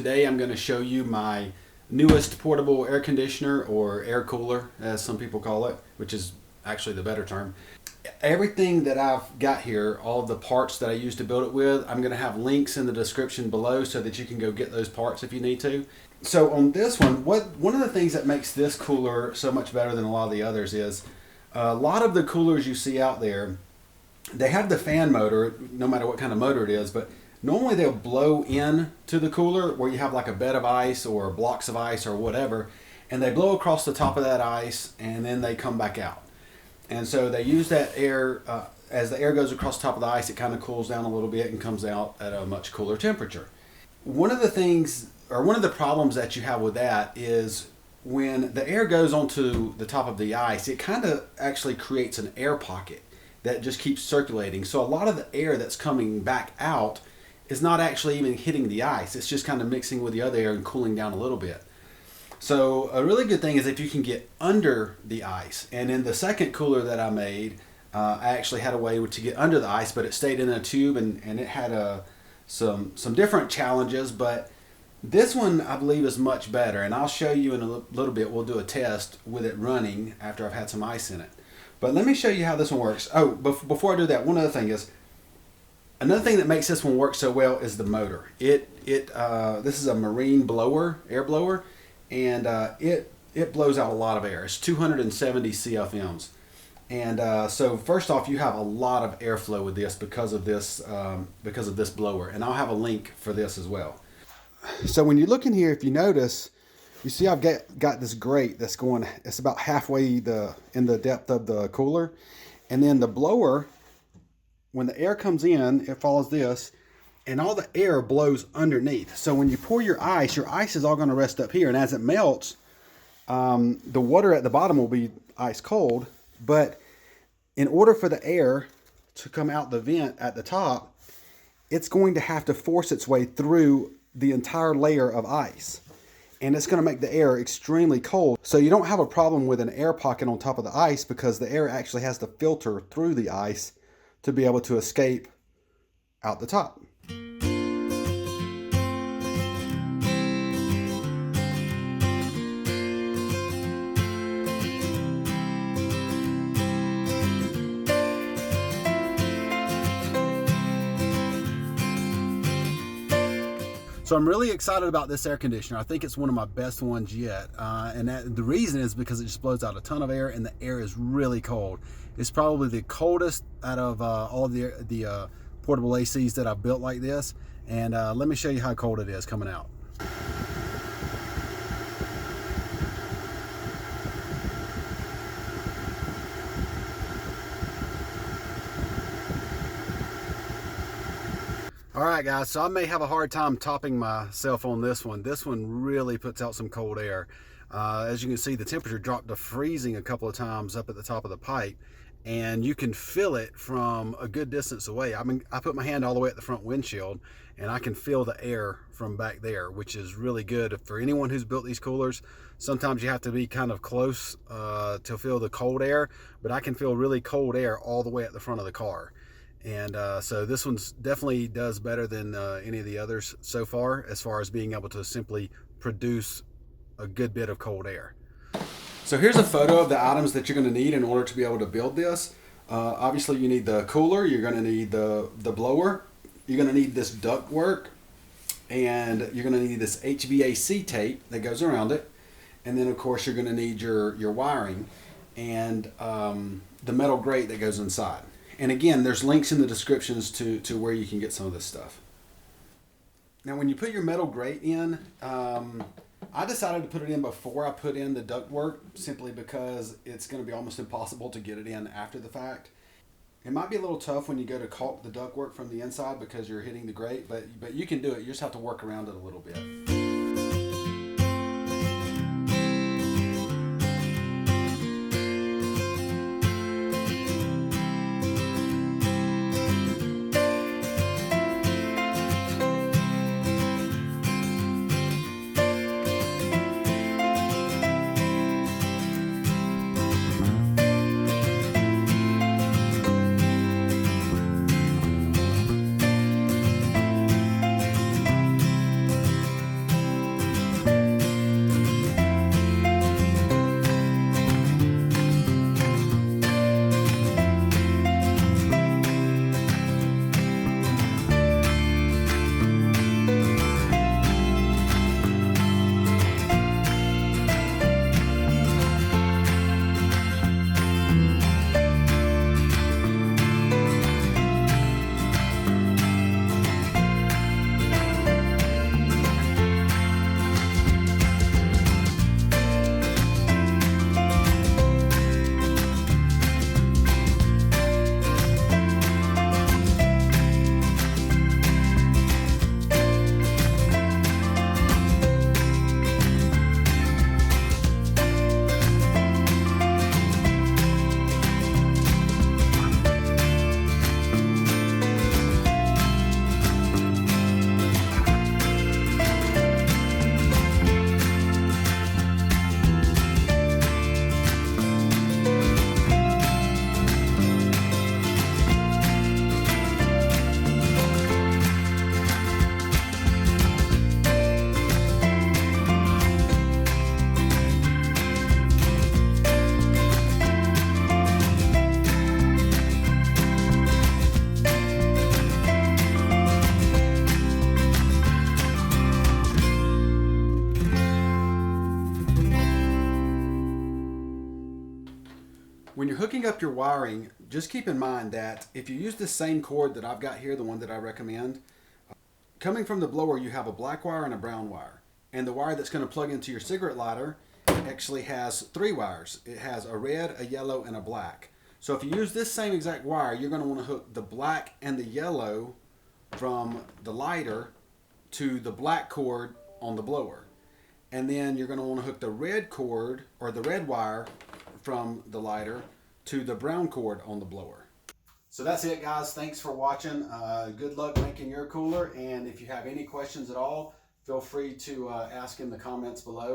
today I'm going to show you my newest portable air conditioner, or air cooler as some people call it, which is actually the better term. Everything that I've got here, all the parts that I used to build it with, I'm going to have links in the description below so that you can go get those parts if you need to. So on this one of the things that makes this cooler so much better than a lot of the others is a lot of the coolers you see out there, they have the fan motor, no matter what kind of motor it is, but normally they'll blow in to the cooler where you have like a bed of ice or blocks of ice or whatever, and they blow across the top of that ice and then they come back out. And so they use that air, as the air goes across the top of the ice, it kind of cools down a little bit and comes out at a much cooler temperature. One of the problems that you have with that is when the air goes onto the top of the ice, it kind of actually creates an air pocket that just keeps circulating. So a lot of the air that's coming back out is not actually even hitting the ice. It's just kind of mixing with the other air and cooling down a little bit. So a really good thing is if you can get under the ice. And in the second cooler that I made, I actually had a way to get under the ice, but it stayed in a tube, and it had some different challenges. But this one I believe is much better, and I'll show you in a little bit. We'll do a test with it running after I've had some ice in it. But let me show you how this one works. Oh, before I do that, one other thing is, another thing that makes this one work so well is the motor. This is a marine blower, air blower, and it blows out a lot of air. It's 270 CFMs. And so first off, you have a lot of airflow with this because of this blower, and I'll have a link for this as well. So when you look in here, if you notice, you see I've got this grate that's going, it's about halfway in the depth of the cooler, and then the blower, when the air comes in, it follows this, and all the air blows underneath. So when you pour your ice is all going to rest up here, and as it melts, the water at the bottom will be ice cold. But in order for the air to come out the vent at the top, it's going to have to force its way through the entire layer of ice. And it's going to make the air extremely cold. So you don't have a problem with an air pocket on top of the ice, because the air actually has to filter through the ice to be able to escape out the top. So I'm really excited about this air conditioner. I think it's one of my best ones yet. And the reason is because it just blows out a ton of air, and the air is really cold. It's probably the coldest out of all of the portable ACs that I've built like this. And let me show you how cold it is coming out. All right, guys, so I may have a hard time topping myself on this one. This one really puts out some cold air. As you can see, the temperature dropped to freezing a couple of times up at the top of the pipe, and you can feel it from a good distance away. I mean, I put my hand all the way at the front windshield, and I can feel the air from back there, which is really good for anyone who's built these coolers. Sometimes you have to be kind of close to feel the cold air, but I can feel really cold air all the way at the front of the car. And so this one's definitely does better than any of the others so far as being able to simply produce a good bit of cold air. So here's a photo of the items that you're going to need in order to be able to build this. Obviously you need the cooler, you're going to need the blower, you're going to need this duct work, and you're going to need this HVAC tape that goes around it. And then of course you're going to need your wiring and the metal grate that goes inside. And again, there's links in the descriptions to where you can get some of this stuff. Now, when you put your metal grate in, I decided to put it in before I put in the ductwork, simply because it's going to be almost impossible to get it in after the fact. It might be a little tough when you go to caulk the ductwork from the inside because you're hitting the grate, but you can do it. You just have to work around it a little bit. When you're hooking up your wiring, just keep in mind that if you use the same cord that I've got here, the one that I recommend, coming from the blower you have a black wire and a brown wire. And the wire that's going to plug into your cigarette lighter actually has 3 wires. It has a red, a yellow, and a black. So if you use this same exact wire, you're going to want to hook the black and the yellow from the lighter to the black cord on the blower. And then you're going to want to hook the red cord or the red wire from the lighter to the brown cord on the blower. So that's it, guys. Thanks for watching. Good luck making your cooler. And if you have any questions at all, feel free to ask in the comments below.